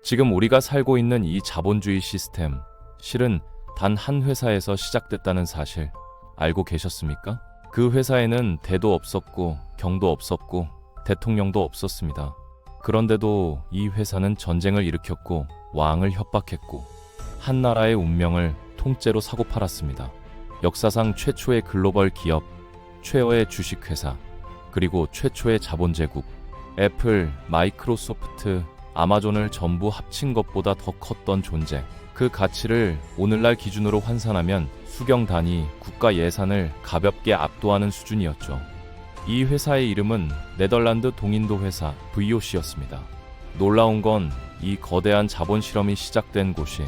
지금 우리가 살고 있는 이 자본주의 시스템, 실은 단 한 회사에서 시작됐다는 사실 알고 계셨습니까? 그 회사에는 대도 없었고 경도 없었고 대통령도 없었습니다. 그런데도 이 회사는 전쟁을 일으켰고 왕을 협박했고 한 나라의 운명을 통째로 사고 팔았습니다. 역사상 최초의 글로벌 기업, 최어의 주식회사, 그리고 최초의 자본제국, 애플, 마이크로소프트, 아마존을 전부 합친 것보다 더 컸던 존재. 그 가치를 오늘날 기준으로 환산하면 수경 단위 국가 예산을 가볍게 압도하는 수준이었죠. 이 회사의 이름은 네덜란드 동인도 회사 VOC였습니다. 놀라운 건 이 거대한 자본 실험이 시작된 곳이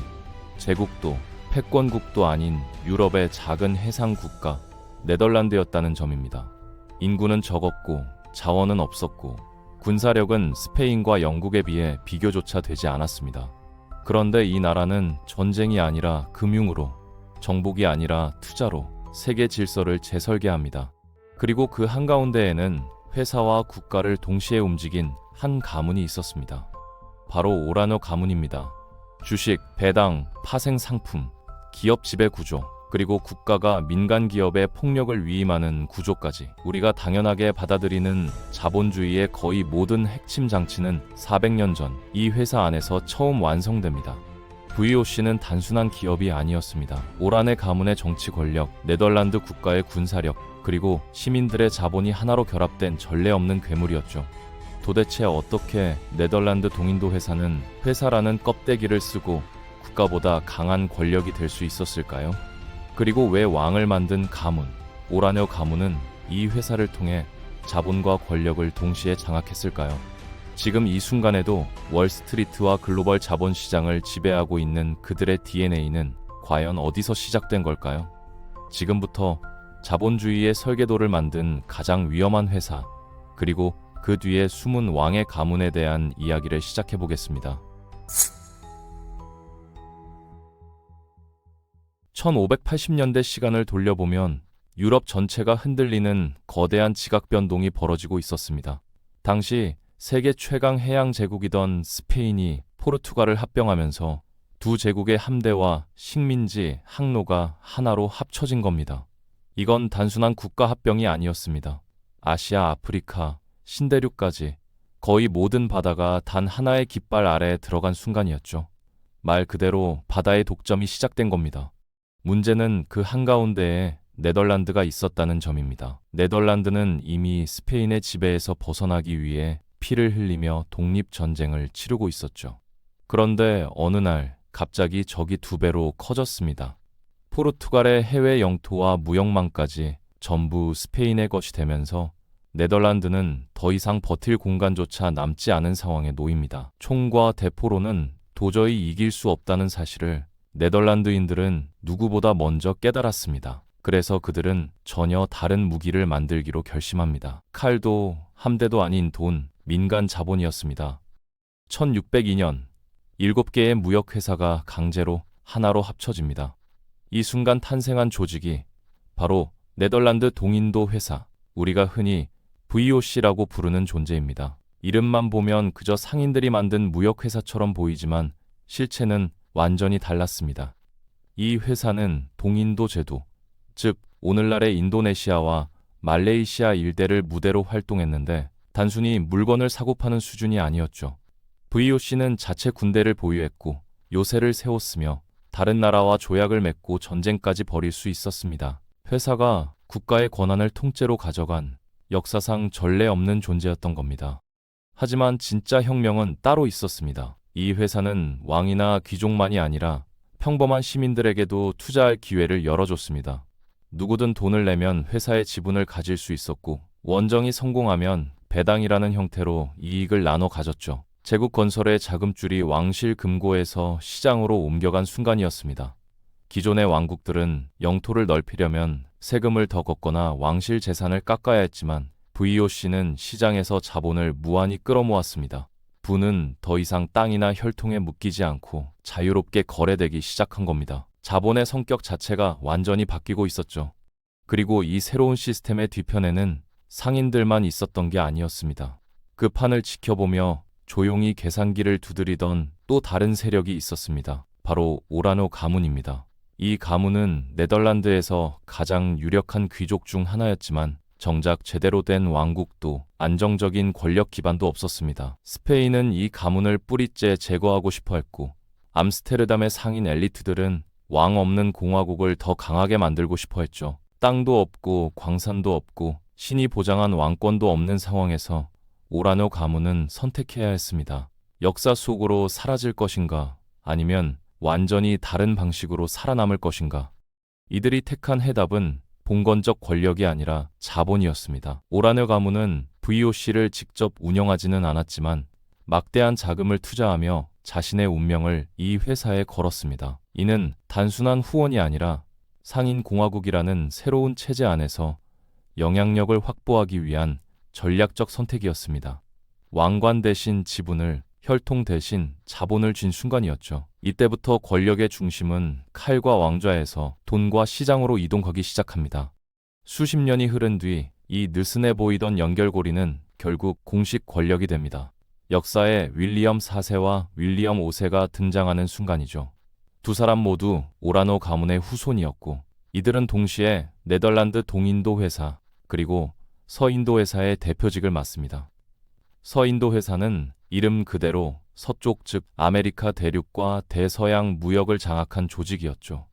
제국도 패권국도 아닌 유럽의 작은 해상 국가 네덜란드였다는 점입니다. 인구는 적었고 자원은 없었고 군사력은 스페인과 영국에 비해 비교조차 되지 않았습니다. 그런데 이 나라는 전쟁이 아니라 금융으로, 정복이 아니라 투자로 세계 질서를 재설계합니다. 그리고 그 한가운데에는 회사와 국가를 동시에 움직인 한 가문이 있었습니다. 바로 오라노 가문입니다. 주식, 배당, 파생 상품, 기업 지배 구조, 그리고 국가가 민간 기업에 폭력을 위임하는 구조까지 우리가 당연하게 받아들이는 자본주의의 거의 모든 핵심 장치는 400년 전 이 회사 안에서 처음 완성됩니다. VOC는 단순한 기업이 아니었습니다. 오라네 가문의 정치 권력, 네덜란드 국가의 군사력, 그리고 시민들의 자본이 하나로 결합된 전례 없는 괴물이었죠. 도대체 어떻게 네덜란드 동인도 회사는 회사라는 껍데기를 쓰고 국가보다 강한 권력이 될 수 있었을까요? 그리고 왜 왕을 만든 가문, 오라뇨 가문은 이 회사를 통해 자본과 권력을 동시에 장악했을까요? 지금 이 순간에도 월스트리트와 글로벌 자본시장을 지배하고 있는 그들의 DNA는 과연 어디서 시작된 걸까요? 지금부터 자본주의의 설계도를 만든 가장 위험한 회사, 그리고 그 뒤에 숨은 왕의 가문에 대한 이야기를 시작해 보겠습니다. 1580년대 시간을 돌려보면 유럽 전체가 흔들리는 거대한 지각 변동이 벌어지고 있었습니다. 당시 세계 최강 해양 제국이던 스페인이 포르투갈을 합병하면서 두 제국의 함대와 식민지, 항로가 하나로 합쳐진 겁니다. 이건 단순한 국가 합병이 아니었습니다. 아시아, 아프리카, 신대륙까지 거의 모든 바다가 단 하나의 깃발 아래에 들어간 순간이었죠. 말 그대로 바다의 독점이 시작된 겁니다. 문제는 그 한가운데에 네덜란드가 있었다는 점입니다. 네덜란드는 이미 스페인의 지배에서 벗어나기 위해 피를 흘리며 독립전쟁을 치르고 있었죠. 그런데 어느 날 갑자기 적이 2배로 커졌습니다. 포르투갈의 해외 영토와 무역망까지 전부 스페인의 것이 되면서 네덜란드는 더 이상 버틸 공간조차 남지 않은 상황에 놓입니다. 총과 대포로는 도저히 이길 수 없다는 사실을 네덜란드인들은 누구보다 먼저 깨달았습니다. 그래서 그들은 전혀 다른 무기를 만들기로 결심합니다. 칼도 함대도 아닌 돈, 민간 자본이었습니다. 1602년 7개의 무역회사가 강제로 하나로 합쳐집니다. 이 순간 탄생한 조직이 바로 네덜란드 동인도 회사, 우리가 흔히 VOC라고 부르는 존재입니다. 이름만 보면 그저 상인들이 만든 무역회사처럼 보이지만 실체는 완전히 달랐습니다. 이 회사는 동인도 제도, 즉 오늘날의 인도네시아와 말레이시아 일대를 무대로 활동했는데 단순히 물건을 사고 파는 수준이 아니었죠. VOC는 자체 군대를 보유했고 요새를 세웠으며 다른 나라와 조약을 맺고 전쟁까지 벌일 수 있었습니다. 회사가 국가의 권한을 통째로 가져간 역사상 전례 없는 존재였던 겁니다. 하지만 진짜 혁명은 따로 있었습니다. 이 회사는 왕이나 귀족만이 아니라 평범한 시민들에게도 투자할 기회를 열어줬습니다. 누구든 돈을 내면 회사의 지분을 가질 수 있었고 원정이 성공하면 배당이라는 형태로 이익을 나눠 가졌죠. 제국 건설의 자금줄이 왕실 금고에서 시장으로 옮겨간 순간이었습니다. 기존의 왕국들은 영토를 넓히려면 세금을 더 걷거나 왕실 재산을 깎아야 했지만 VOC는 시장에서 자본을 무한히 끌어모았습니다. 부는 더 이상 땅이나 혈통에 묶이지 않고 자유롭게 거래되기 시작한 겁니다. 자본의 성격 자체가 완전히 바뀌고 있었죠. 그리고 이 새로운 시스템의 뒤편에는 상인들만 있었던 게 아니었습니다. 그 판을 지켜보며 조용히 계산기를 두드리던 또 다른 세력이 있었습니다. 바로 오라노 가문입니다. 이 가문은 네덜란드에서 가장 유력한 귀족 중 하나였지만 정작 제대로 된 왕국도 안정적인 권력 기반도 없었습니다. 스페인은 이 가문을 뿌리째 제거하고 싶어 했고, 암스테르담의 상인 엘리트들은 왕 없는 공화국을 더 강하게 만들고 싶어 했죠. 땅도 없고 광산도 없고 신이 보장한 왕권도 없는 상황에서 오라노 가문은 선택해야 했습니다. 역사 속으로 사라질 것인가, 아니면 완전히 다른 방식으로 살아남을 것인가. 이들이 택한 해답은 봉건적 권력이 아니라 자본이었습니다. 오라노 가문은 VOC를 직접 운영하지는 않았지만 막대한 자금을 투자하며 자신의 운명을 이 회사에 걸었습니다. 이는 단순한 후원이 아니라 상인공화국이라는 새로운 체제 안에서 영향력을 확보하기 위한 전략적 선택이었습니다. 왕관 대신 지분을, 혈통 대신 자본을 쥔 순간이었죠. 이때부터 권력의 중심은 칼과 왕좌에서 돈과 시장으로 이동하기 시작합니다. 수십 년이 흐른 뒤 이 느슨해 보이던 연결고리는 결국 공식 권력이 됩니다. 역사에 윌리엄 4세와 윌리엄 5세가 등장하는 순간이죠. 두 사람 모두 오라노 가문의 후손이었고, 이들은 동시에 네덜란드 동인도 회사 그리고 서인도 회사의 대표직을 맡습니다. 서인도 회사는 이름 그대로 서쪽 즉 아메리카 대륙과 대서양 무역을 장악한 조직이었죠.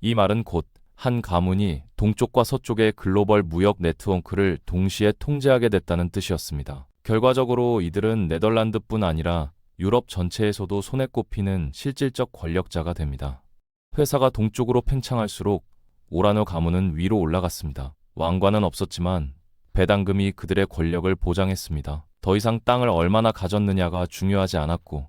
이 말은 곧 한 가문이 동쪽과 서쪽의 글로벌 무역 네트워크를 동시에 통제하게 됐다는 뜻이었습니다. 결과적으로 이들은 네덜란드뿐 아니라 유럽 전체에서도 손에 꼽히는 실질적 권력자가 됩니다. 회사가 동쪽으로 팽창할수록 오라노 가문은 위로 올라갔습니다. 왕관은 없었지만 배당금이 그들의 권력을 보장했습니다. 더 이상 땅을 얼마나 가졌느냐가 중요하지 않았고,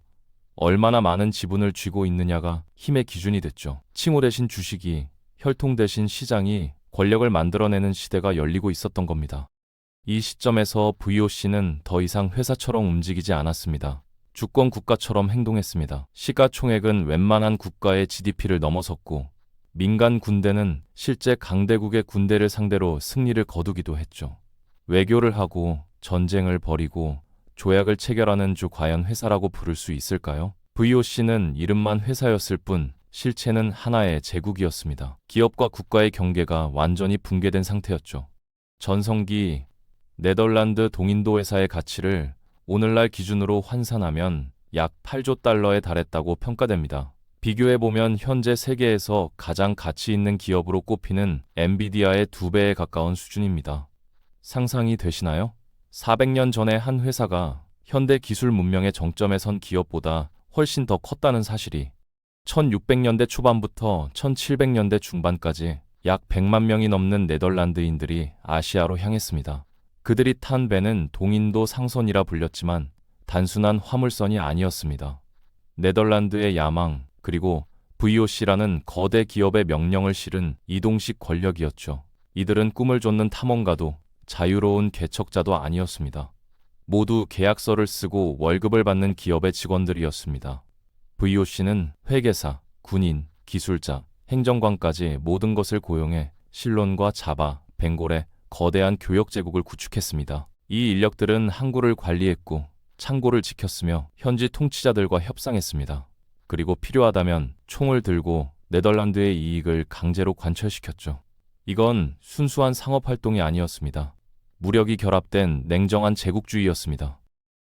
얼마나 많은 지분을 쥐고 있느냐가 힘의 기준이 됐죠. 칭호 대신 주식이, 혈통 대신 시장이 권력을 만들어내는 시대가 열리고 있었던 겁니다. 이 시점에서 VOC는 더 이상 회사처럼 움직이지 않았습니다. 주권 국가처럼 행동했습니다. 시가총액은 웬만한 국가의 GDP를 넘어섰고, 민간 군대는 실제 강대국의 군대를 상대로 승리를 거두기도 했죠. 외교를 하고 전쟁을 벌이고 조약을 체결하는 주 과연 회사라고 부를 수 있을까요? VOC는 이름만 회사였을 뿐 실체는 하나의 제국이었습니다. 기업과 국가의 경계가 완전히 붕괴된 상태였죠. 전성기 네덜란드 동인도 회사의 가치를 오늘날 기준으로 환산하면 약 8조 달러에 달했다고 평가됩니다. 비교해보면 현재 세계에서 가장 가치 있는 기업으로 꼽히는 엔비디아의 2배에 가까운 수준입니다. 상상이 되시나요? 400년 전에 한 회사가 현대 기술 문명의 정점에 선 기업보다 훨씬 더 컸다는 사실이 1600년대 초반부터 1700년대 중반까지 약 100만 명이 넘는 네덜란드인들이 아시아로 향했습니다. 그들이 탄 배는 동인도 상선이라 불렸지만 단순한 화물선이 아니었습니다. 네덜란드의 야망 그리고 VOC라는 거대 기업의 명령을 실은 이동식 권력이었죠. 이들은 꿈을 쫓는 탐험가도 자유로운 개척자도 아니었습니다. 모두 계약서를 쓰고 월급을 받는 기업의 직원들이었습니다. VOC는 회계사, 군인, 기술자, 행정관까지 모든 것을 고용해 실론과 자바, 벵골의 거대한 교역 제국을 구축했습니다. 이 인력들은 항구를 관리했고 창고를 지켰으며 현지 통치자들과 협상했습니다. 그리고 필요하다면 총을 들고 네덜란드의 이익을 강제로 관철시켰죠. 이건 순수한 상업활동이 아니었습니다. 무력이 결합된 냉정한 제국주의였습니다.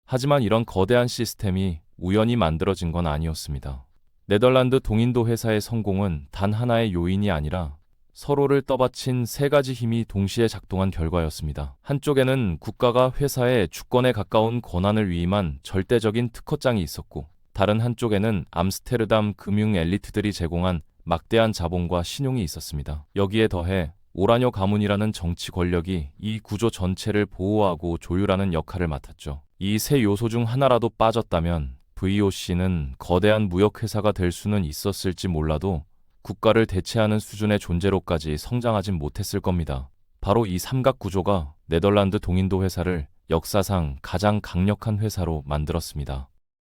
하지만 이런 거대한 시스템이 우연히 만들어진 건 아니었습니다. 네덜란드 동인도 회사의 성공은 단 하나의 요인이 아니라 서로를 떠받친 세 가지 힘이 동시에 작동한 결과였습니다. 한쪽에는 국가가 회사의 주권에 가까운 권한을 위임한 절대적인 특허장이 있었고, 다른 한쪽에는 암스테르담 금융 엘리트들이 제공한 막대한 자본과 신용이 있었습니다. 여기에 더해 오라뇨 가문이라는 정치 권력이 이 구조 전체를 보호하고 조율하는 역할을 맡았죠. 이 세 요소 중 하나라도 빠졌다면 VOC는 거대한 무역회사가 될 수는 있었을지 몰라도 국가를 대체하는 수준의 존재로까지 성장하진 못했을 겁니다. 바로 이 삼각구조가 네덜란드 동인도 회사를 역사상 가장 강력한 회사로 만들었습니다.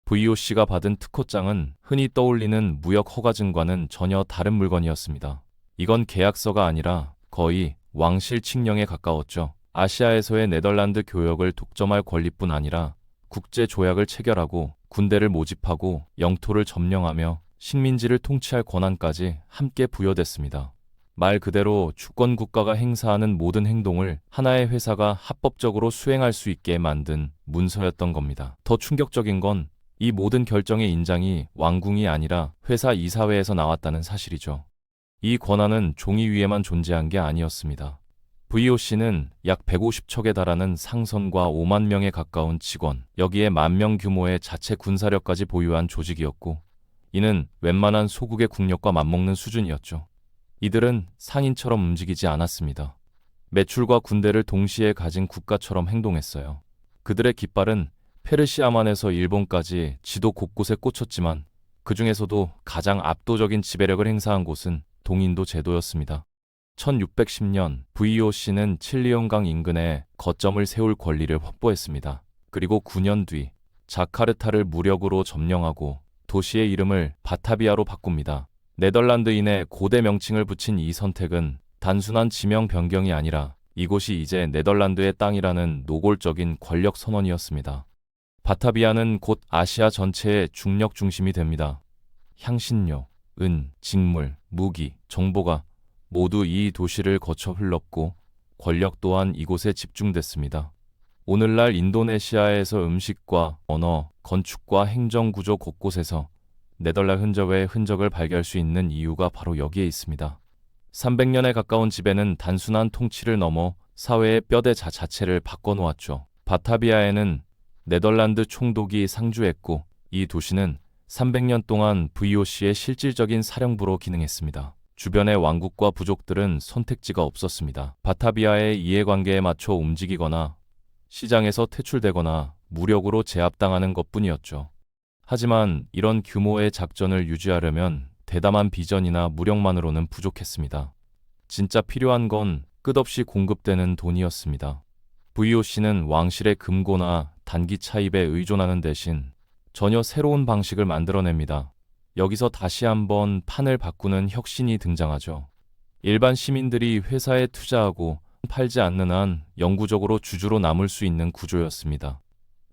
VOC가 받은 특허장은 흔히 떠올리는 무역 허가증과는 전혀 다른 물건이었습니다. 이건 계약서가 아니라 거의 왕실 칙령에 가까웠죠. 아시아에서의 네덜란드 교역을 독점할 권리뿐 아니라 국제 조약을 체결하고 군대를 모집하고 영토를 점령하며 식민지를 통치할 권한까지 함께 부여됐습니다. 말 그대로 주권 국가가 행사하는 모든 행동을 하나의 회사가 합법적으로 수행할 수 있게 만든 문서였던 겁니다. 더 충격적인 건 이 모든 결정의 인장이 왕궁이 아니라 회사 이사회에서 나왔다는 사실이죠. 이 권한은 종이 위에만 존재한 게 아니었습니다. VOC는 약 150척에 달하는 상선과 5만 명에 가까운 직원, 여기에 10,000명 규모의 자체 군사력까지 보유한 조직이었고, 이는 웬만한 소국의 국력과 맞먹는 수준이었죠. 이들은 상인처럼 움직이지 않았습니다. 매출과 군대를 동시에 가진 국가처럼 행동했어요. 그들의 깃발은 페르시아만에서 일본까지 지도 곳곳에 꽂혔지만 그 중에서도 가장 압도적인 지배력을 행사한 곳은 동인도 제도였습니다. 1610년 VOC는 칠리온강 인근에 거점을 세울 권리를 확보했습니다. 그리고 9년 뒤 자카르타를 무력으로 점령하고 도시의 이름을 바타비아로 바꿉니다. 네덜란드인의 고대 명칭을 붙인 이 선택은 단순한 지명 변경이 아니라 이곳이 이제 네덜란드의 땅이라는 노골적인 권력 선언이었습니다. 바타비아는 곧 아시아 전체의 중력 중심이 됩니다. 향신료, 은, 직물, 무기, 정보가 모두 이 도시를 거쳐 흘렀고 권력 또한 이곳에 집중됐습니다. 오늘날 인도네시아에서 음식과 언어, 건축과 행정구조 곳곳에서 네덜란드 흔적의 흔적을 발견할 수 있는 이유가 바로 여기에 있습니다. 300년에 가까운 지배는 단순한 통치를 넘어 사회의 뼈대 자체를 바꿔놓았죠. 바타비아에는 네덜란드 총독이 상주했고 이 도시는 300년 동안 VOC의 실질적인 사령부로 기능했습니다. 주변의 왕국과 부족들은 선택지가 없었습니다. 바타비아의 이해관계에 맞춰 움직이거나 시장에서 퇴출되거나 무력으로 제압당하는 것뿐이었죠. 하지만 이런 규모의 작전을 유지하려면 대담한 비전이나 무력만으로는 부족했습니다. 진짜 필요한 건 끝없이 공급되는 돈이었습니다. VOC는 왕실의 금고나 단기 차입에 의존하는 대신 전혀 새로운 방식을 만들어냅니다. 여기서 다시 한번 판을 바꾸는 혁신이 등장하죠. 일반 시민들이 회사에 투자하고 팔지 않는 한 영구적으로 주주로 남을 수 있는 구조였습니다.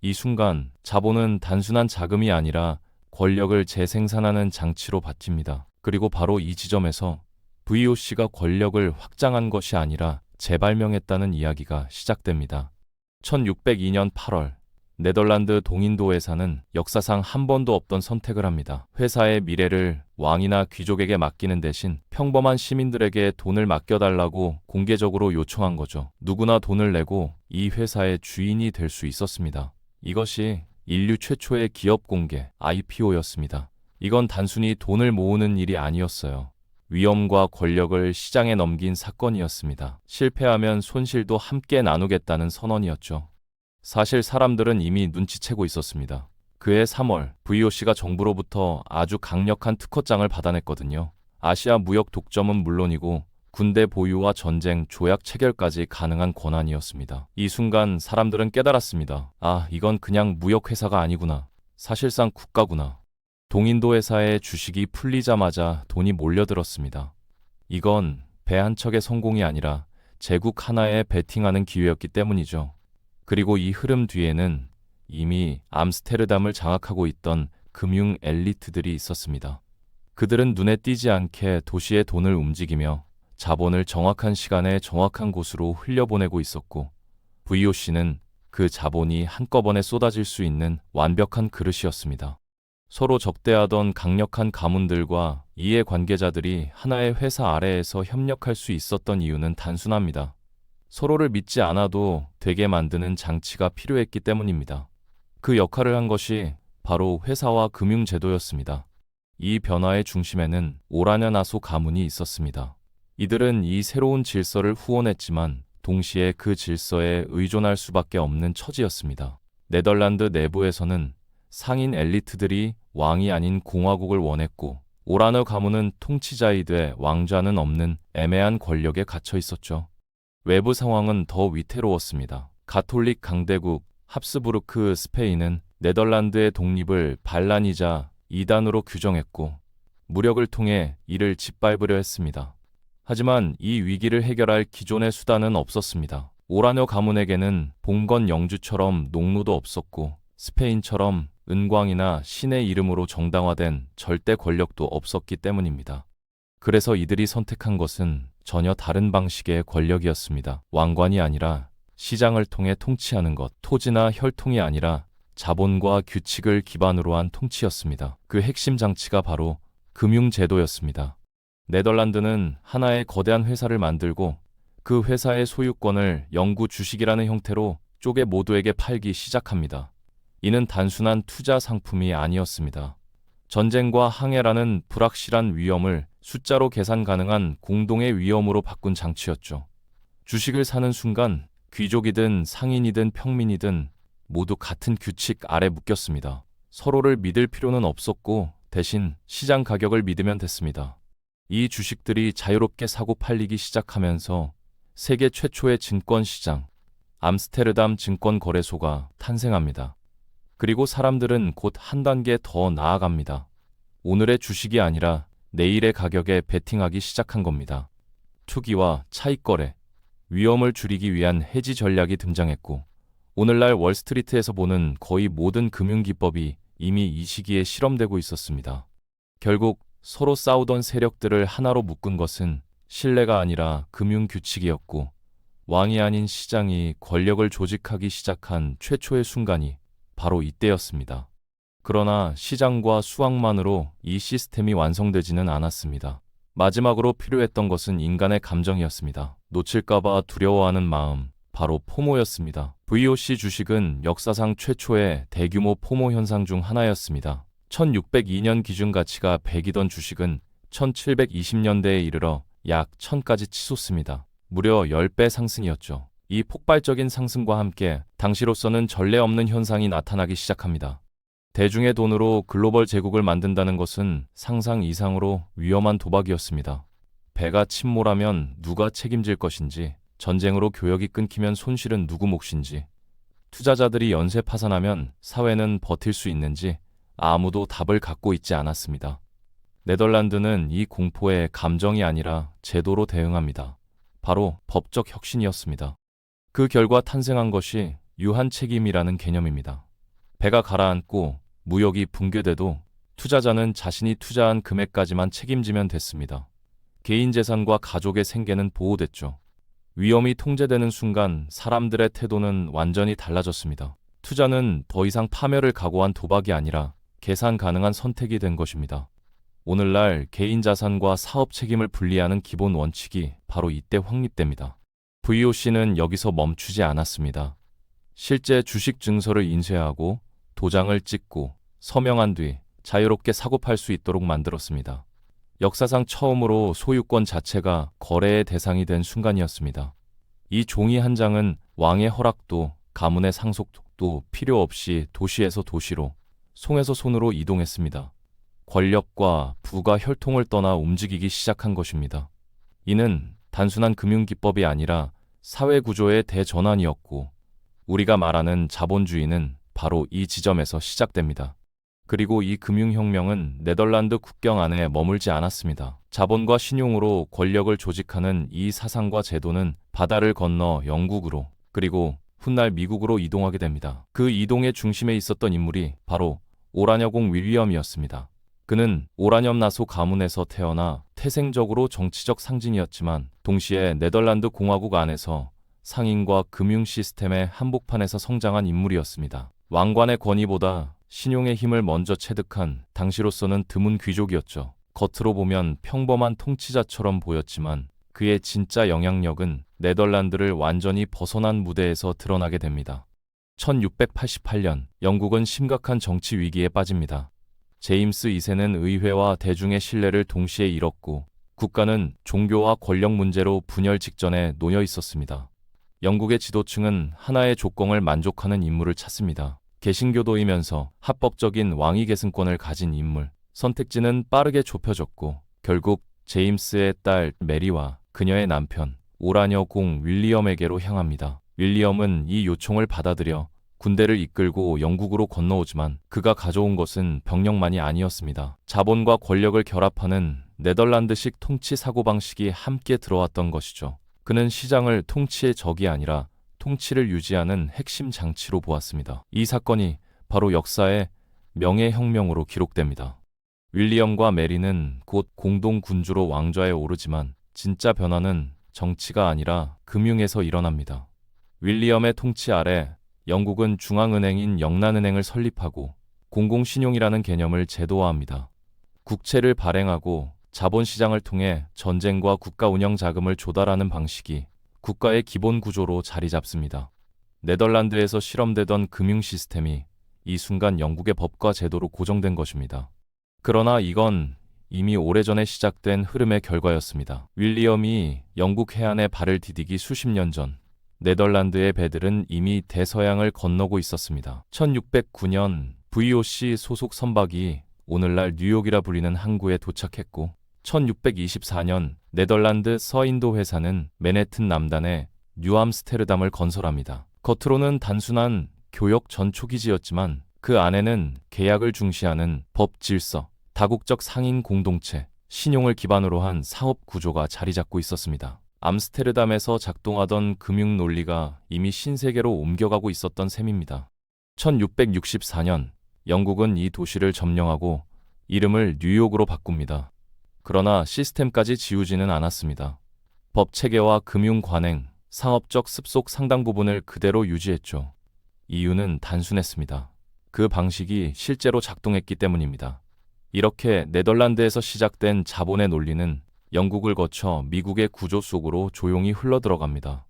이 순간 자본은 단순한 자금이 아니라 권력을 재생산하는 장치로 바뀝니다. 그리고 바로 이 지점에서 VOC가 권력을 확장한 것이 아니라 재발명했다는 이야기가 시작됩니다. 1602년 8월 네덜란드 동인도 회사는 역사상 한 번도 없던 선택을 합니다. 회사의 미래를 왕이나 귀족에게 맡기는 대신 평범한 시민들에게 돈을 맡겨달라고 공개적으로 요청한 거죠. 누구나 돈을 내고 이 회사의 주인이 될 수 있었습니다. 이것이 인류 최초의 기업 공개 IPO였습니다. 이건 단순히 돈을 모으는 일이 아니었어요. 위험과 권력을 시장에 넘긴 사건이었습니다. 실패하면 손실도 함께 나누겠다는 선언이었죠. 사실 사람들은 이미 눈치채고 있었습니다. 그해 3월 VOC가 정부로부터 아주 강력한 특허장을 받아냈거든요. 아시아 무역 독점은 물론이고 군대 보유와 전쟁, 조약 체결까지 가능한 권한이었습니다. 이 순간 사람들은 깨달았습니다. 아, 이건 그냥 무역회사가 아니구나. 사실상 국가구나. 동인도 회사의 주식이 풀리자마자 돈이 몰려들었습니다. 이건 배 한 척의 성공이 아니라 제국 하나에 베팅하는 기회였기 때문이죠. 그리고 이 흐름 뒤에는 이미 암스테르담을 장악하고 있던 금융 엘리트들이 있었습니다. 그들은 눈에 띄지 않게 도시의 돈을 움직이며 자본을 정확한 시간에 정확한 곳으로 흘려보내고 있었고 VOC는 그 자본이 한꺼번에 쏟아질 수 있는 완벽한 그릇이었습니다. 서로 적대하던 강력한 가문들과 이해 관계자들이 하나의 회사 아래에서 협력할 수 있었던 이유는 단순합니다. 서로를 믿지 않아도 되게 만드는 장치가 필요했기 때문입니다. 그 역할을 한 것이 바로 회사와 금융제도였습니다. 이 변화의 중심에는 오라냐나소 가문이 있었습니다. 이들은 이 새로운 질서를 후원했지만 동시에 그 질서에 의존할 수밖에 없는 처지였습니다. 네덜란드 내부에서는 상인 엘리트들이 왕이 아닌 공화국을 원했고 오라너 가문은 통치자이되 왕좌는 없는 애매한 권력에 갇혀 있었죠. 외부 상황은 더 위태로웠습니다. 가톨릭 강대국 합스부르크 스페인은 네덜란드의 독립을 반란이자 이단으로 규정했고 무력을 통해 이를 짓밟으려 했습니다. 하지만 이 위기를 해결할 기존의 수단은 없었습니다. 오라너 가문에게는 봉건 영주처럼 농로도 없었고 스페인처럼 은광이나 신의 이름으로 정당화된 절대 권력도 없었기 때문입니다. 그래서 이들이 선택한 것은 전혀 다른 방식의 권력이었습니다. 왕관이 아니라 시장을 통해 통치하는 것, 토지나 혈통이 아니라 자본과 규칙을 기반으로 한 통치였습니다. 그 핵심 장치가 바로 금융제도였습니다. 네덜란드는 하나의 거대한 회사를 만들고 그 회사의 소유권을 영구 주식이라는 형태로 쪼개 모두에게 팔기 시작합니다. 이는 단순한 투자 상품이 아니었습니다. 전쟁과 항해라는 불확실한 위험을 숫자로 계산 가능한 공동의 위험으로 바꾼 장치였죠. 주식을 사는 순간 귀족이든 상인이든 평민이든 모두 같은 규칙 아래 묶였습니다. 서로를 믿을 필요는 없었고 대신 시장 가격을 믿으면 됐습니다. 이 주식들이 자유롭게 사고 팔리기 시작하면서 세계 최초의 증권시장, 암스테르담 증권거래소가 탄생합니다. 그리고 사람들은 곧 한 단계 더 나아갑니다. 오늘의 주식이 아니라 내일의 가격에 베팅하기 시작한 겁니다. 투기와 차익거래, 위험을 줄이기 위한 해지 전략이 등장했고, 오늘날 월스트리트에서 보는 거의 모든 금융기법이 이미 이 시기에 실험되고 있었습니다. 결국 서로 싸우던 세력들을 하나로 묶은 것은 신뢰가 아니라 금융규칙이었고, 왕이 아닌 시장이 권력을 조직하기 시작한 최초의 순간이 바로 이때였습니다. 그러나 시장과 수학만으로 이 시스템이 완성되지는 않았습니다. 마지막으로 필요했던 것은 인간의 감정이었습니다. 놓칠까봐 두려워하는 마음, 바로 포모였습니다. VOC 주식은 역사상 최초의 대규모 포모 현상 중 하나였습니다. 1602년 기준 가치가 100이던 주식은 1720년대에 이르러 약 1000까지 치솟습니다. 무려 10배 상승이었죠. 이 폭발적인 상승과 함께 당시로서는 전례 없는 현상이 나타나기 시작합니다. 대중의 돈으로 글로벌 제국을 만든다는 것은 상상 이상으로 위험한 도박이었습니다. 배가 침몰하면 누가 책임질 것인지, 전쟁으로 교역이 끊기면 손실은 누구 몫인지, 투자자들이 연쇄 파산하면 사회는 버틸 수 있는지 아무도 답을 갖고 있지 않았습니다. 네덜란드는 이 공포에 감정이 아니라 제도로 대응합니다. 바로 법적 혁신이었습니다. 그 결과 탄생한 것이 유한 책임이라는 개념입니다. 배가 가라앉고 무역이 붕괴돼도 투자자는 자신이 투자한 금액까지만 책임지면 됐습니다. 개인 재산과 가족의 생계는 보호됐죠. 위험이 통제되는 순간 사람들의 태도는 완전히 달라졌습니다. 투자는 더 이상 파멸을 각오한 도박이 아니라 계산 가능한 선택이 된 것입니다. 오늘날 개인 자산과 사업 책임을 분리하는 기본 원칙이 바로 이때 확립됩니다. VOC는 여기서 멈추지 않았습니다. 실제 주식 증서를 인쇄하고 도장을 찍고 서명한 뒤 자유롭게 사고 팔 수 있도록 만들었습니다. 역사상 처음으로 소유권 자체가 거래의 대상이 된 순간이었습니다. 이 종이 한 장은 왕의 허락도 가문의 상속도 필요 없이 도시에서 도시로, 손에서 손으로 이동했습니다. 권력과 부가 혈통을 떠나 움직이기 시작한 것입니다. 이는 단순한 금융기법이 아니라 사회구조의 대전환이었고, 우리가 말하는 자본주의는 바로 이 지점에서 시작됩니다. 그리고 이 금융혁명은 네덜란드 국경 안에 머물지 않았습니다. 자본과 신용으로 권력을 조직하는 이 사상과 제도는 바다를 건너 영국으로, 그리고 훗날 미국으로 이동하게 됩니다. 그 이동의 중심에 있었던 인물이 바로 오라녀공 윌리엄이었습니다. 그는 오라념 나소 가문에서 태어나 태생적으로 정치적 상징이었지만 동시에 네덜란드 공화국 안에서 상인과 금융 시스템의 한복판에서 성장한 인물이었습니다. 왕관의 권위보다 신용의 힘을 먼저 체득한 당시로서는 드문 귀족이었죠. 겉으로 보면 평범한 통치자처럼 보였지만 그의 진짜 영향력은 네덜란드를 완전히 벗어난 무대에서 드러나게 됩니다. 1688년 영국은 심각한 정치 위기에 빠집니다. 제임스 2세는 의회와 대중의 신뢰를 동시에 잃었고 국가는 종교와 권력 문제로 분열 직전에 놓여 있었습니다. 영국의 지도층은 하나의 조건을 만족하는 인물을 찾습니다. 개신교도이면서 합법적인 왕위 계승권을 가진 인물. 선택지는 빠르게 좁혀졌고 결국 제임스의 딸 메리와 그녀의 남편 오라녀 공 윌리엄에게로 향합니다. 윌리엄은 이 요청을 받아들여 군대를 이끌고 영국으로 건너오지만 그가 가져온 것은 병력만이 아니었습니다. 자본과 권력을 결합하는 네덜란드식 통치 사고방식이 함께 들어왔던 것이죠. 그는 시장을 통치의 적이 아니라 통치를 유지하는 핵심 장치로 보았습니다. 이 사건이 바로 역사의 명예혁명으로 기록됩니다. 윌리엄과 메리는 곧 공동 군주로 왕좌에 오르지만 진짜 변화는 정치가 아니라 금융에서 일어납니다. 윌리엄의 통치 아래 영국은 중앙은행인 영란은행을 설립하고 공공신용이라는 개념을 제도화합니다. 국채를 발행하고 자본시장을 통해 전쟁과 국가 운영 자금을 조달하는 방식이 국가의 기본 구조로 자리 잡습니다. 네덜란드에서 실험되던 금융 시스템이 이 순간 영국의 법과 제도로 고정된 것입니다. 그러나 이건 이미 오래전에 시작된 흐름의 결과였습니다. 윌리엄이 영국 해안에 발을 디디기 수십 년 전, 네덜란드의 배들은 이미 대서양을 건너고 있었습니다. 1609년 VOC 소속 선박이 오늘날 뉴욕이라 불리는 항구에 도착했고, 1624년 네덜란드 서인도 회사는 맨해튼 남단에 뉴암스테르담을 건설합니다. 겉으로는 단순한 교역 전초기지였지만 그 안에는 계약을 중시하는 법 질서, 다국적 상인 공동체, 신용을 기반으로 한 사업 구조가 자리 잡고 있었습니다. 암스테르담에서 작동하던 금융 논리가 이미 신세계로 옮겨가고 있었던 셈입니다. 1664년 영국은 이 도시를 점령하고 이름을 뉴욕으로 바꿉니다. 그러나 시스템까지 지우지는 않았습니다. 법 체계와 금융 관행, 상업적 습속 상당 부분을 그대로 유지했죠. 이유는 단순했습니다. 그 방식이 실제로 작동했기 때문입니다. 이렇게 네덜란드에서 시작된 자본의 논리는 영국을 거쳐 미국의 구조 속으로 조용히 흘러들어갑니다.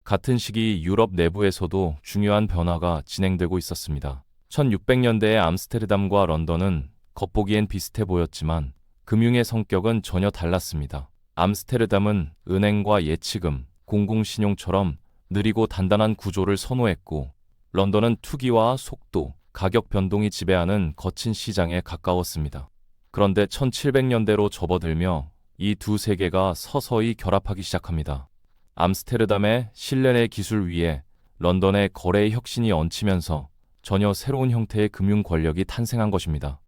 같은 시기 유럽 내부에서도 중요한 변화가 진행되고 있었습니다. 1600년대의 암스테르담과 런던은 겉보기엔 비슷해 보였지만 금융의 성격은 전혀 달랐습니다. 암스테르담은 은행과 예치금, 공공신용처럼 느리고 단단한 구조를 선호했고, 런던은 투기와 속도, 가격 변동이 지배하는 거친 시장에 가까웠습니다. 그런데 1700년대로 접어들며 이 두 세계가 서서히 결합하기 시작합니다. 암스테르담의 실내내 기술 위에 런던의 거래의 혁신이 얹히면서 전혀 새로운 형태의 금융 권력이 탄생한 것입니다.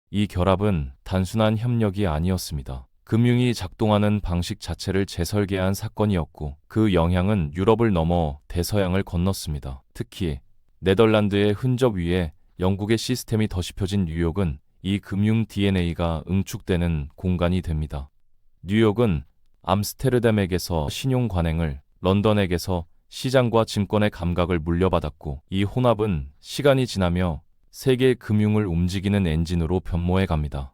이 결합은 단순한 협력이 아니었습니다. 금융이 작동하는 방식 자체를 재설계한 사건이었고, 그 영향은 유럽을 넘어 대서양을 건넜습니다. 특히 네덜란드의 흔적 위에 영국의 시스템이 덧입혀진 뉴욕은 이 금융 DNA가 응축되는 공간이 됩니다. 뉴욕은 암스테르담에게서 신용 관행을, 런던에게서 시장과 증권의 감각을 물려받았고, 이 혼합은 시간이 지나며 세계 금융을 움직이는 엔진으로 변모해 갑니다.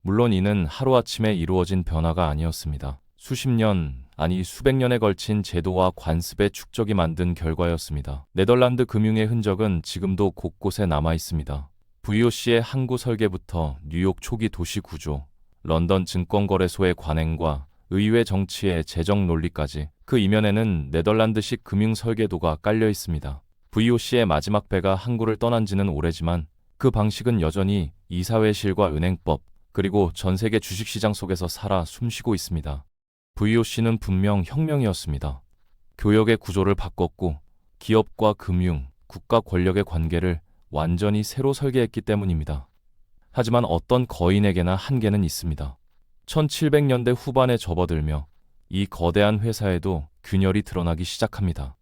물론 이는 하루아침에 이루어진 변화가 아니었습니다. 수십 년, 아니 수백 년에 걸친 제도와 관습의 축적이 만든 결과였습니다. 네덜란드 금융의 흔적은 지금도 곳곳에 남아 있습니다. VOC의 항구 설계부터 뉴욕 초기 도시 구조, 런던 증권거래소의 관행과 의회 정치의 재정 논리까지 그 이면에는 네덜란드식 금융 설계도가 깔려 있습니다. VOC의 마지막 배가 항구를 떠난 지는 오래지만 그 방식은 여전히 이사회실과 은행법, 그리고 전 세계 주식시장 속에서 살아 숨쉬고 있습니다. VOC는 분명 혁명이었습니다. 교역의 구조를 바꿨고 기업과 금융, 국가 권력의 관계를 완전히 새로 설계했기 때문입니다. 하지만 어떤 거인에게나 한계는 있습니다. 1700년대 후반에 접어들며 이 거대한 회사에도 균열이 드러나기 시작합니다.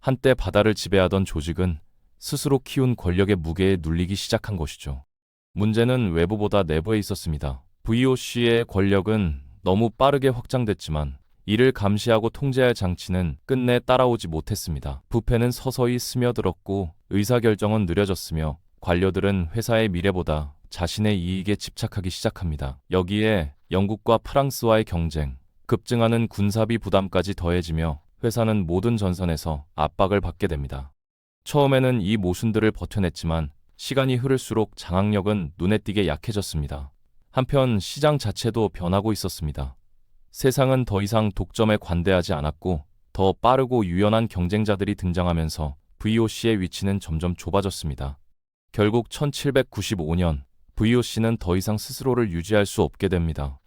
한때 바다를 지배하던 조직은 스스로 키운 권력의 무게에 눌리기 시작한 것이죠. 문제는 외부보다 내부에 있었습니다. VOC의 권력은 너무 빠르게 확장됐지만 이를 감시하고 통제할 장치는 끝내 따라오지 못했습니다. 부패는 서서히 스며들었고 의사결정은 느려졌으며 관료들은 회사의 미래보다 자신의 이익에 집착하기 시작합니다. 여기에 영국과 프랑스와의 경쟁, 급증하는 군사비 부담까지 더해지며 회사는 모든 전선에서 압박을 받게 됩니다. 처음에는 이 모순들을 버텨냈지만 시간이 흐를수록 장악력은 눈에 띄게 약해졌습니다. 한편 시장 자체도 변하고 있었습니다. 세상은 더 이상 독점에 관대하지 않았고 더 빠르고 유연한 경쟁자들이 등장하면서 VOC의 위치는 점점 좁아졌습니다. 결국 1795년 VOC는 더 이상 스스로를 유지할 수 없게 됩니다.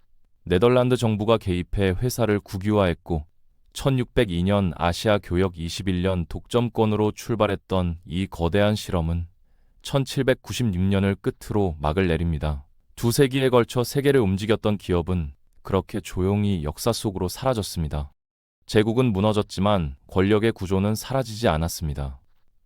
네덜란드 정부가 개입해 회사를 국유화했고 1602년 아시아 교역 21년 독점권으로 출발했던 이 거대한 실험은 1796년을 끝으로 막을 내립니다. 두 세기에 걸쳐 세계를 움직였던 기업은 그렇게 조용히 역사 속으로 사라졌습니다. 제국은 무너졌지만 권력의 구조는 사라지지 않았습니다.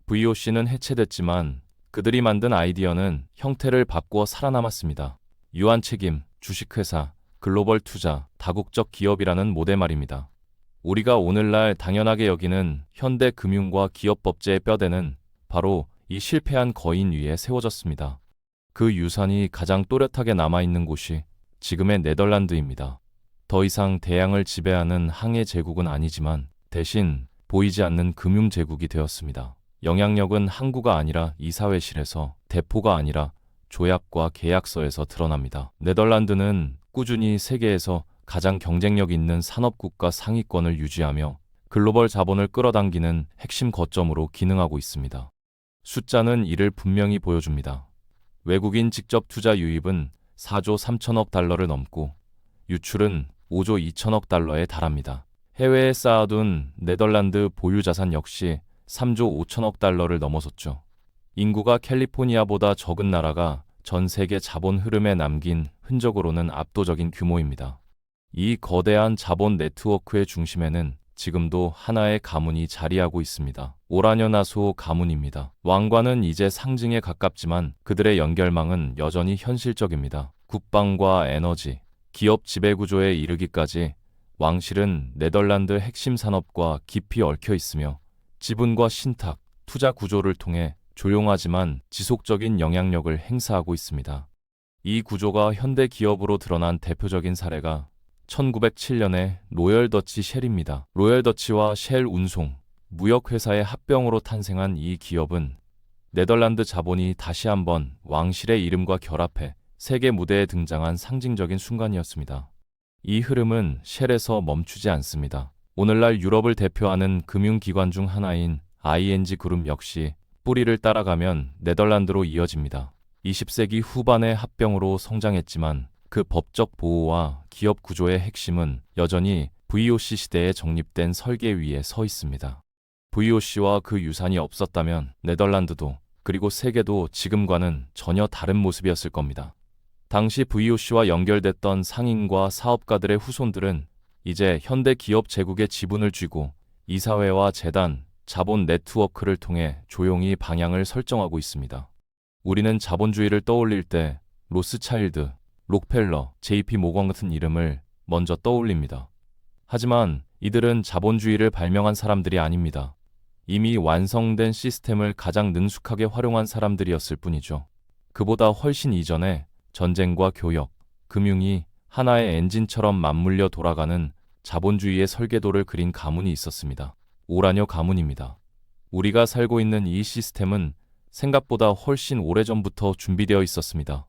VOC는 해체됐지만 그들이 만든 아이디어는 형태를 바꾸어 살아남았습니다. 유한책임, 주식회사, 글로벌 투자, 다국적 기업이라는 모델 말입니다. 우리가 오늘날 당연하게 여기는 현대 금융과 기업 법제의 뼈대는 바로 이 실패한 거인 위에 세워졌습니다. 그 유산이 가장 또렷하게 남아있는 곳이 지금의 네덜란드입니다. 더 이상 대양을 지배하는 항해 제국은 아니지만 대신 보이지 않는 금융 제국이 되었습니다. 영향력은 항구가 아니라 이사회실에서, 대포가 아니라 조약과 계약서에서 드러납니다. 네덜란드는 꾸준히 세계에서 가장 경쟁력 있는 산업국가 상위권을 유지하며 글로벌 자본을 끌어당기는 핵심 거점으로 기능하고 있습니다. 숫자는 이를 분명히 보여줍니다. 외국인 직접 투자 유입은 4조 3천억 달러를 넘고 유출은 5조 2천억 달러에 달합니다. 해외에 쌓아둔 네덜란드 보유자산 역시 3조 5천억 달러를 넘어섰죠. 인구가 캘리포니아보다 적은 나라가 전 세계 자본 흐름에 남긴 흔적으로는 압도적인 규모입니다. 이 거대한 자본 네트워크의 중심에는 지금도 하나의 가문이 자리하고 있습니다. 오라녀나소 가문입니다. 왕관은 이제 상징에 가깝지만 그들의 연결망은 여전히 현실적입니다. 국방과 에너지, 기업 지배구조에 이르기까지 왕실은 네덜란드 핵심 산업과 깊이 얽혀 있으며 지분과 신탁, 투자 구조를 통해 조용하지만 지속적인 영향력을 행사하고 있습니다. 이 구조가 현대 기업으로 드러난 대표적인 사례가 1907년의 로열 더치 쉘입니다. 로열 더치와 쉘 운송, 무역회사의 합병으로 탄생한 이 기업은 네덜란드 자본이 다시 한번 왕실의 이름과 결합해 세계 무대에 등장한 상징적인 순간이었습니다. 이 흐름은 쉘에서 멈추지 않습니다. 오늘날 유럽을 대표하는 금융기관 중 하나인 ING 그룹 역시 뿌리를 따라가면 네덜란드로 이어집니다. 20세기 후반의 합병으로 성장했지만 그 법적 보호와 기업 구조의 핵심은 여전히 VOC 시대에 정립된 설계 위에 서 있습니다. VOC와 그 유산이 없었다면 네덜란드도 그리고 세계도 지금과는 전혀 다른 모습이었을 겁니다. 당시 VOC와 연결됐던 상인과 사업가들의 후손들은 이제 현대 기업 제국의 지분을 쥐고 이사회와 재단, 자본 네트워크를 통해 조용히 방향을 설정하고 있습니다. 우리는 자본주의를 떠올릴 때 로스차일드, 록펠러, JP 모건 같은 이름을 먼저 떠올립니다. 하지만 이들은 자본주의를 발명한 사람들이 아닙니다. 이미 완성된 시스템을 가장 능숙하게 활용한 사람들이었을 뿐이죠. 그보다 훨씬 이전에 전쟁과 교역, 금융이 하나의 엔진처럼 맞물려 돌아가는 자본주의의 설계도를 그린 가문이 있었습니다. 오라녀 가문입니다. 우리가 살고 있는 이 시스템은 생각보다 훨씬 오래전부터 준비되어 있었습니다.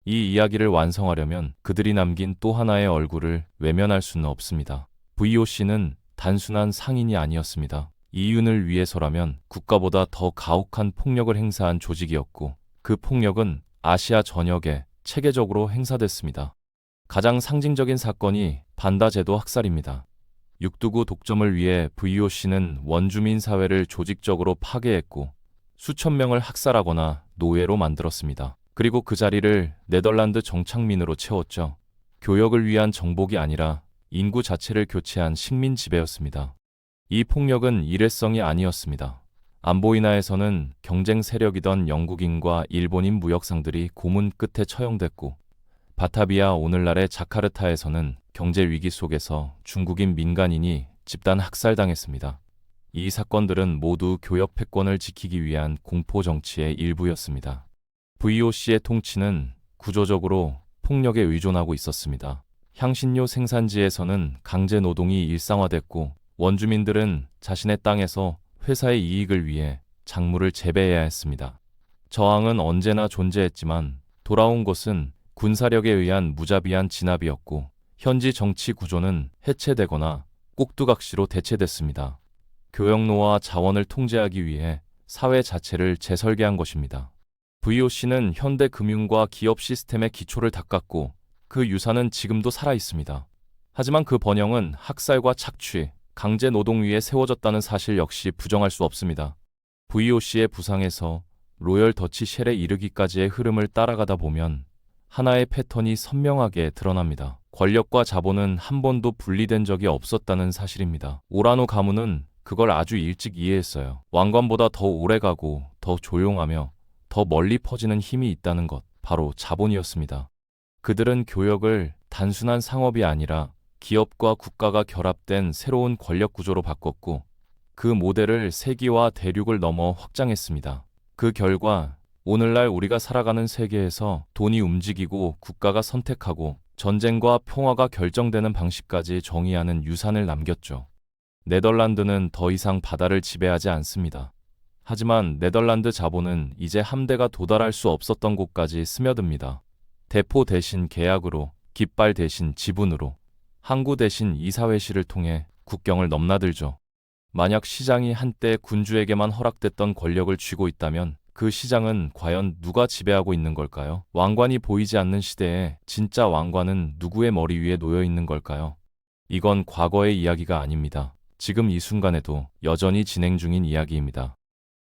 이 이야기를 완성하려면 그들이 남긴 또 하나의 얼굴을 외면할 수는 없습니다. VOC는 단순한 상인이 아니었습니다. 이윤을 위해서라면 국가보다 더 가혹한 폭력을 행사한 조직이었고 그 폭력은 아시아 전역에 체계적으로 행사됐습니다. 가장 상징적인 사건이 반다 제도 학살입니다. 육두구 독점을 위해 VOC는 원주민 사회를 조직적으로 파괴했고 수천 명을 학살하거나 노예로 만들었습니다. 그리고 그 자리를 네덜란드 정착민으로 채웠죠. 교역을 위한 정복이 아니라 인구 자체를 교체한 식민 지배였습니다. 이 폭력은 일회성이 아니었습니다. 안보이나에서는 경쟁 세력이던 영국인과 일본인 무역상들이 고문 끝에 처형됐고 바타비아 오늘날의 자카르타에서는 경제 위기 속에서 중국인 민간인이 집단 학살당했습니다. 이 사건들은 모두 교역 패권을 지키기 위한 공포 정치의 일부였습니다. VOC의 통치는 구조적으로 폭력에 의존하고 있었습니다. 향신료 생산지에서는 강제 노동이 일상화됐고 원주민들은 자신의 땅에서 회사의 이익을 위해 작물을 재배해야 했습니다. 저항은 언제나 존재했지만 돌아온 것은 군사력에 의한 무자비한 진압이었고 현지 정치 구조는 해체되거나 꼭두각시로 대체됐습니다. 교역로와 자원을 통제하기 위해 사회 자체를 재설계한 것입니다. VOC는 현대 금융과 기업 시스템의 기초를 닦았고 그 유산은 지금도 살아있습니다. 하지만 그 번영은 학살과 착취, 강제 노동 위에 세워졌다는 사실 역시 부정할 수 없습니다. VOC의 부상에서 로열 더치 쉘에 이르기까지의 흐름을 따라가다 보면 하나의 패턴이 선명하게 드러납니다. 권력과 자본은 한 번도 분리된 적이 없었다는 사실입니다. 오라노 가문은 그걸 아주 일찍 이해했어요. 왕관보다 더 오래가고 더 조용하며 더 멀리 퍼지는 힘이 있다는 것, 바로 자본이었습니다. 그들은 교역을 단순한 상업이 아니라 기업과 국가가 결합된 새로운 권력 구조로 바꿨고, 그 모델을 세기와 대륙을 넘어 확장했습니다. 그 결과 오늘날 우리가 살아가는 세계에서 돈이 움직이고 국가가 선택하고 전쟁과 평화가 결정되는 방식까지 정의하는 유산을 남겼죠. 네덜란드는 더 이상 바다를 지배하지 않습니다. 하지만 네덜란드 자본은 이제 함대가 도달할 수 없었던 곳까지 스며듭니다. 대포 대신 계약으로, 깃발 대신 지분으로, 항구 대신 이사회실을 통해 국경을 넘나들죠. 만약 시장이 한때 군주에게만 허락됐던 권력을 쥐고 있다면 그 시장은 과연 누가 지배하고 있는 걸까요? 왕관이 보이지 않는 시대에 진짜 왕관은 누구의 머리 위에 놓여 있는 걸까요? 이건 과거의 이야기가 아닙니다. 지금 이 순간에도 여전히 진행 중인 이야기입니다.